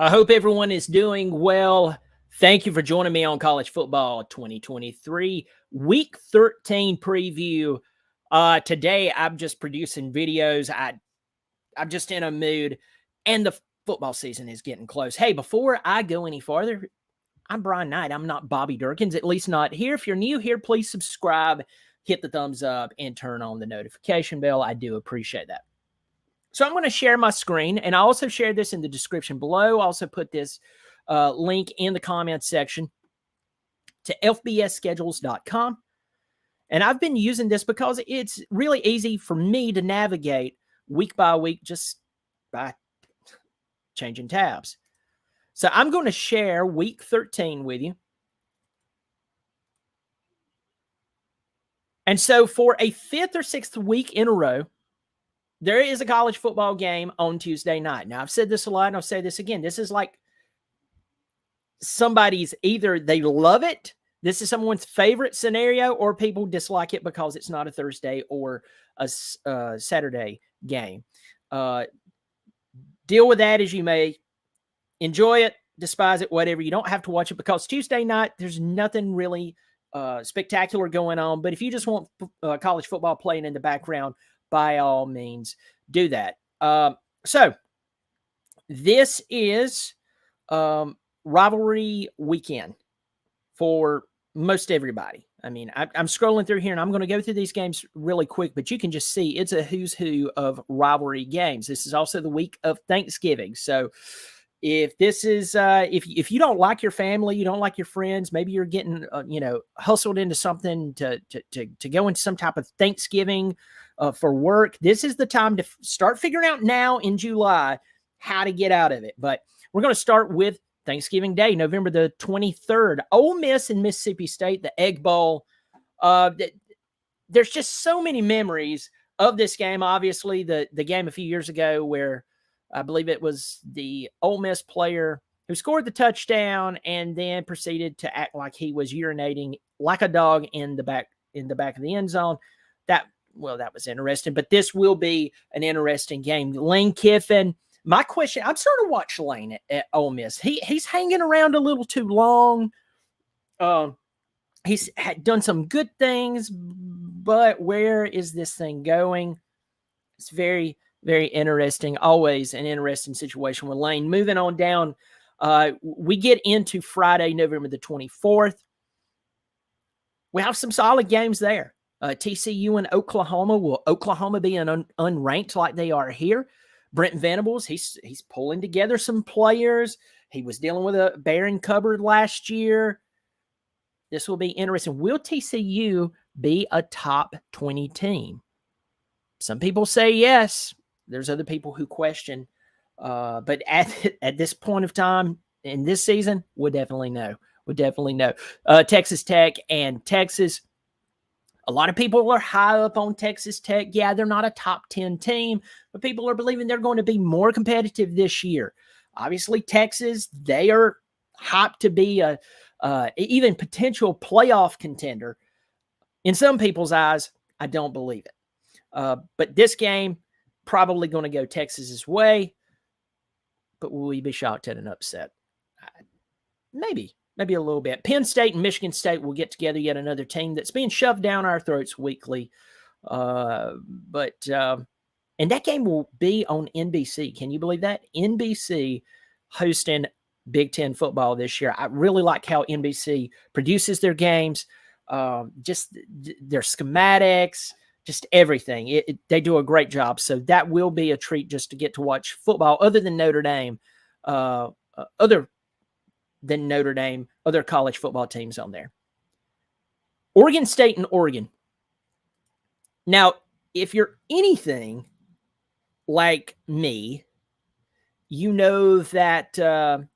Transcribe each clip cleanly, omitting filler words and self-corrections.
I hope everyone is doing well. Thank you for joining me on College Football 2023 Week 13 preview. Today, I'm just producing videos. I'm just in a mood, and the football season is getting close. Hey, before I go any farther, I'm Brian Knight. I'm not Bobby Durkins, at least not here. If you're new here, please subscribe, hit the thumbs up, and turn on the notification bell. I do appreciate that. So I'm going to share my screen, and I also share this in the description below. I also put this link in the comments section to fbsschedules.com. And I've been using this because it's really easy for me to navigate week by week just by changing tabs. So I'm going to share week 13 with you. And so for a fifth or sixth week in a row, there is a college football game on Tuesday night. Now, I've said this a lot, and I'll say this again. This is like somebody's either they love it, this is someone's favorite scenario, or people dislike it because it's not a Thursday or a Saturday game. Deal with that as you may. Enjoy it, despise it, whatever. You don't have to watch it because Tuesday night, there's nothing really spectacular going on. But if you just want college football playing in the background, by all means, do that. So this is rivalry weekend for most everybody. I mean, I'm scrolling through here, and I'm going to go through these games really quick, but you can just see it's a who's who of rivalry games. This is also the week of Thanksgiving. So if this is if you don't like your family, you don't like your friends, maybe you're getting hustled into something to go into some type of Thanksgiving for work, this is the time to start figuring out now in July how to get out of it. But we're going to start with Thanksgiving Day, November the 23rd. Ole Miss and Mississippi State, the Egg Bowl. There's just so many memories of this game. Obviously, the game a few years ago where I believe it was the Ole Miss player who scored the touchdown and then proceeded to act like he was urinating like a dog in the back of the end zone. That was interesting, but this will be an interesting game. Lane Kiffin, my question, I'm starting to watch Lane at Ole Miss. He's hanging around a little too long. He's done some good things, but where is this thing going? It's very, very interesting. Always an interesting situation with Lane. Moving on down, we get into Friday, November the 24th. We have some solid games there. TCU and Oklahoma. Will Oklahoma be unranked like they are here? Brent Venables, he's pulling together some players. He was dealing with a barren cupboard last year. This will be interesting. Will TCU be a top 20 team? Some people say yes. There's other people who question. But at this point of time in this season, we'll definitely know. Texas Tech and Texas. A lot of people are high up on Texas Tech. Yeah, they're not a top 10 team, but people are believing they're going to be more competitive this year. Obviously, Texas, they are hyped to be a even potential playoff contender. In some people's eyes, I don't believe it. But this game, probably going to go Texas's way. But will we be shocked at an upset? Maybe a little bit. Penn State and Michigan State will get together, yet another team that's being shoved down our throats weekly. And that game will be on NBC. Can you believe that? NBC hosting Big Ten football this year. I really like how NBC produces their games, just their schematics, just everything. They do a great job. So that will be a treat just to get to watch football other than Notre Dame, other college football teams on there. Oregon State and Oregon. Now, if you're anything like me, you know that I'm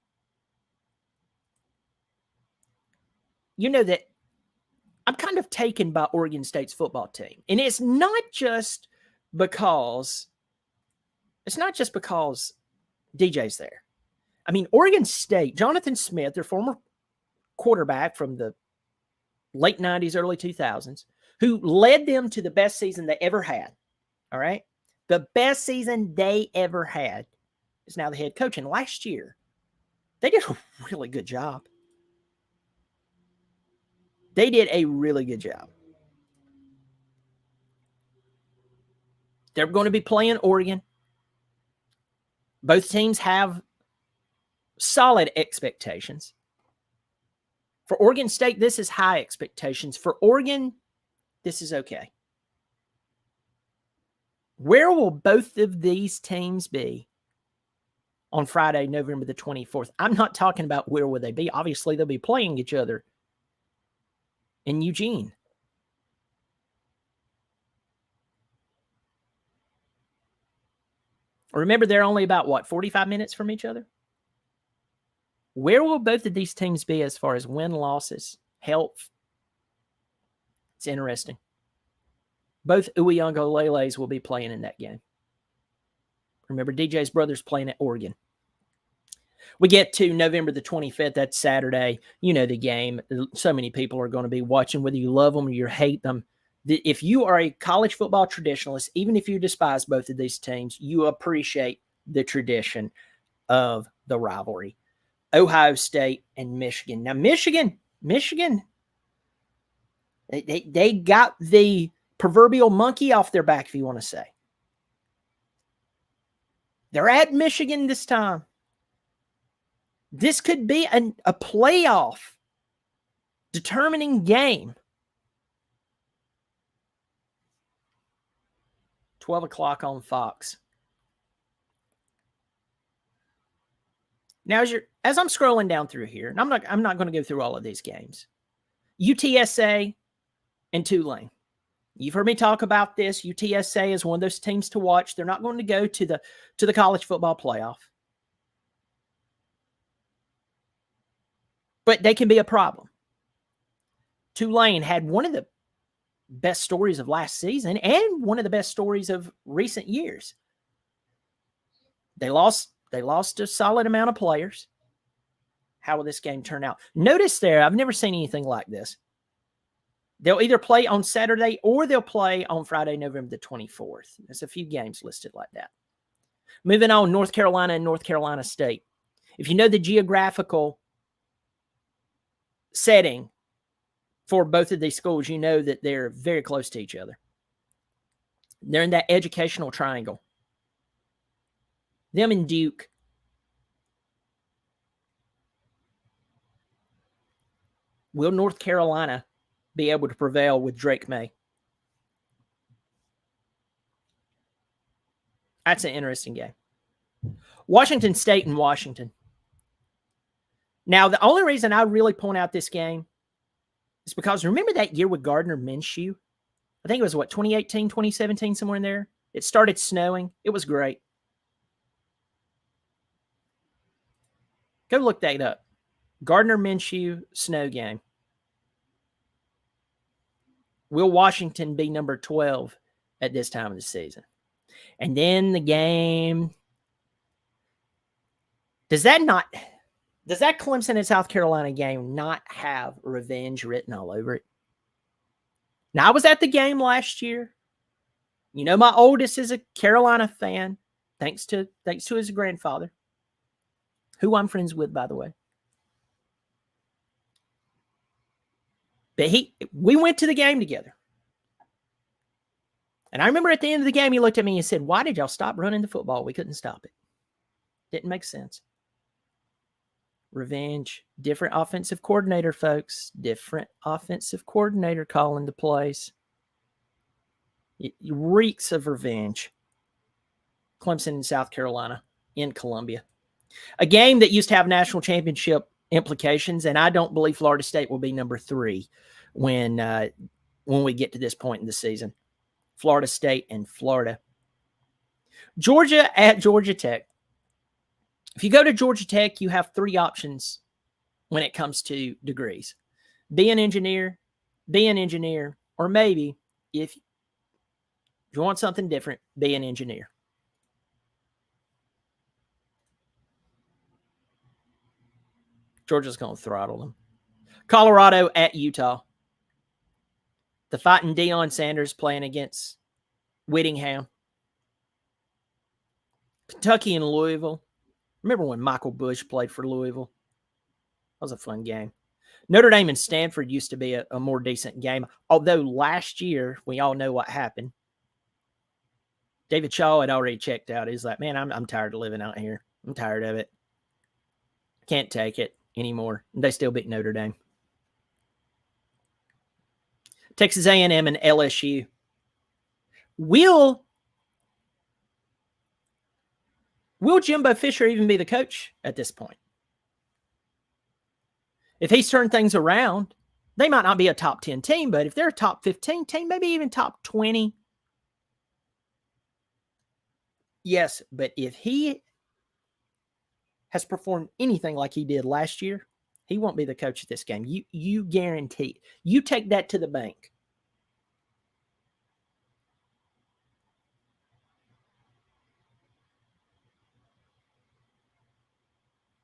kind of taken by Oregon State's football team. And it's not just because DJ's there. I mean, Oregon State, Jonathan Smith, their former quarterback from the late 90s, early 2000s, who led them to the best season they ever had. All right? The best season they ever had is now the head coach. And last year, They did a really good job. They did a really good job. They're going to be playing Oregon. Both teams have solid expectations. For Oregon State, this is high expectations. For Oregon, this is okay. Where will both of these teams be on Friday, November the 24th? I'm not talking about where will they be. Obviously, they'll be playing each other in Eugene. Remember, they're only about, 45 minutes from each other? Where will both of these teams be as far as win, losses, health? It's interesting. Both Uiagaleleles will be playing in that game. Remember, DJ's brother's playing at Oregon. We get to November the 25th. That's Saturday. You know the game. So many people are going to be watching, whether you love them or you hate them. If you are a college football traditionalist, even if you despise both of these teams, you appreciate the tradition of the rivalry. Ohio State and Michigan. Now, Michigan, they got the proverbial monkey off their back, if you want to say. They're at Michigan this time. This could be a playoff determining game. 12 o'clock on Fox. Now, as I'm scrolling down through here, and I'm not going to go through all of these games. UTSA and Tulane. You've heard me talk about this. UTSA is one of those teams to watch. They're not going to go to the college football playoff. But they can be a problem. Tulane had one of the best stories of last season and one of the best stories of recent years. They lost a solid amount of players. How will this game turn out? Notice there, I've never seen anything like this. They'll either play on Saturday or they'll play on Friday, November the 24th. There's a few games listed like that. Moving on, North Carolina and North Carolina State. If you know the geographical setting for both of these schools, you know that they're very close to each other. They're in that educational triangle. Them and Duke. Will North Carolina be able to prevail with Drake May? That's an interesting game. Washington State and Washington. Now, the only reason I really point out this game is because remember that year with Gardner Minshew? I think it was, 2018, 2017, somewhere in there? It started snowing. It was great. Go look that up. Gardner Minshew snow game. Will Washington be number 12 at this time of the season? And then the game. Does that Clemson and South Carolina game not have revenge written all over it? Now, I was at the game last year. You know, my oldest is a Carolina fan, thanks to his grandfather, who I'm friends with, by the way. But we went to the game together. And I remember at the end of the game, he looked at me and said, "Why did y'all stop running the football? We couldn't stop it." Didn't make sense. Revenge. Different offensive coordinator, folks. Different offensive coordinator calling the plays. It reeks of revenge. Clemson and South Carolina in Columbia. A game that used to have national championship implications, and I don't believe Florida State will be number 3 when we get to this point in the season. Florida State and Florida. Georgia at Georgia Tech. If you go to Georgia Tech, you have 3 options when it comes to degrees. Be an engineer, or maybe if you want something different, be an engineer. Georgia's going to throttle them. Colorado at Utah. The fighting Deion Sanders playing against Whittingham. Kentucky and Louisville. Remember when Michael Bush played for Louisville? was a fun game. Notre Dame and Stanford used to be a more decent game, although last year, we all know what happened. David Shaw had already checked out. He's like, man, I'm tired of living out here. I'm tired of it. Can't take it anymore. And they still beat Notre Dame. Texas A&M and LSU. Will Jimbo Fisher even be the coach at this point? If he's turned things around, they might not be a top 10 team, but if they're a top 15 team, maybe even top 20. Yes, but if he has performed anything like he did last year, he won't be the coach of this game. You guarantee. You take that to the bank.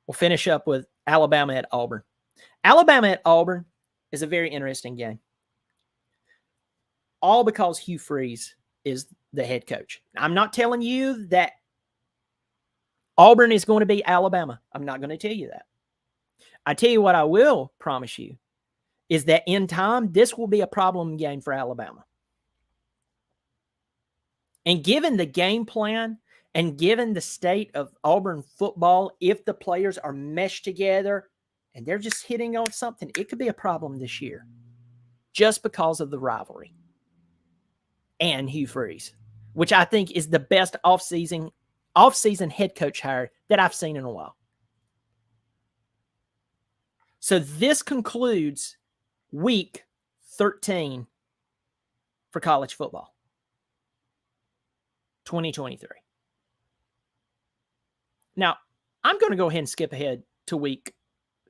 We'll finish up with Alabama at Auburn. Alabama at Auburn is a very interesting game. All because Hugh Freeze is the head coach. I'm not telling you that Auburn is going to be Alabama. I'm not going to tell you that. I tell you what I will promise you is that in time, this will be a problem game for Alabama. And given the game plan and given the state of Auburn football, if the players are meshed together and they're just hitting on something, it could be a problem this year just because of the rivalry and Hugh Freeze, which I think is the best off-season head coach hire that I've seen in a while. So this concludes week 13 for college football, 2023. Now, I'm going to go ahead and skip ahead to week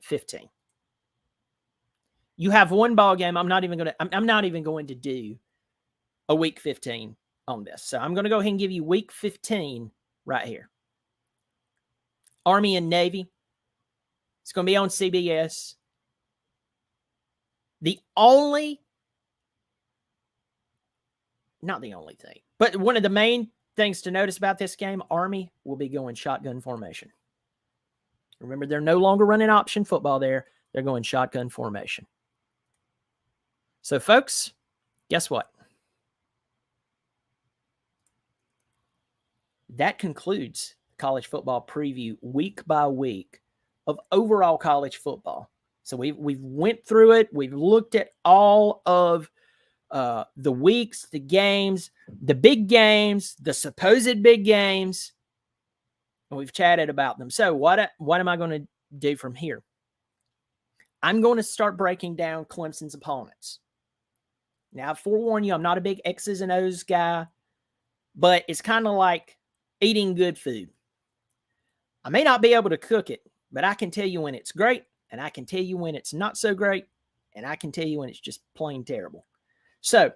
15. You have one ball game. I'm not even going to do a week 15 on this. So I'm going to go ahead and give you week 15 right here. Army and Navy. It's going to be on CBS. Not the only thing, but one of the main things to notice about this game, Army will be going shotgun formation. Remember, they're no longer running option football there. They're going shotgun formation. So, folks, guess what? That concludes college football preview week by week of overall college football. So we've went through it. We've looked at all of the weeks, the games, the big games, the supposed big games, and we've chatted about them. So what am I going to do from here? I'm going to start breaking down Clemson's opponents. Now, I forewarn you, I'm not a big X's and O's guy, but it's kind of like eating good food. I may not be able to cook it, but I can tell you when it's great, and I can tell you when it's not so great, and I can tell you when it's just plain terrible. So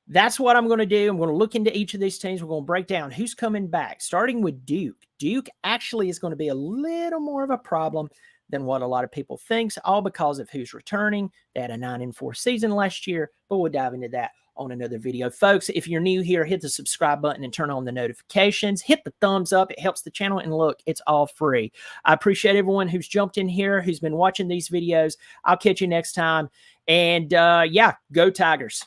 that's what I'm going to do. I'm going to look into each of these teams. We're going to break down who's coming back, starting with Duke. Duke actually is going to be a little more of a problem than what a lot of people think, all because of who's returning. They had a 9-4 season last year, but we'll dive into that on another video. Folks, if you're new here, hit the subscribe button and turn on the notifications. Hit the thumbs up. It helps the channel. And look, it's all free. I appreciate everyone who's jumped in here, who's been watching these videos. I'll catch you next time. And yeah, go Tigers.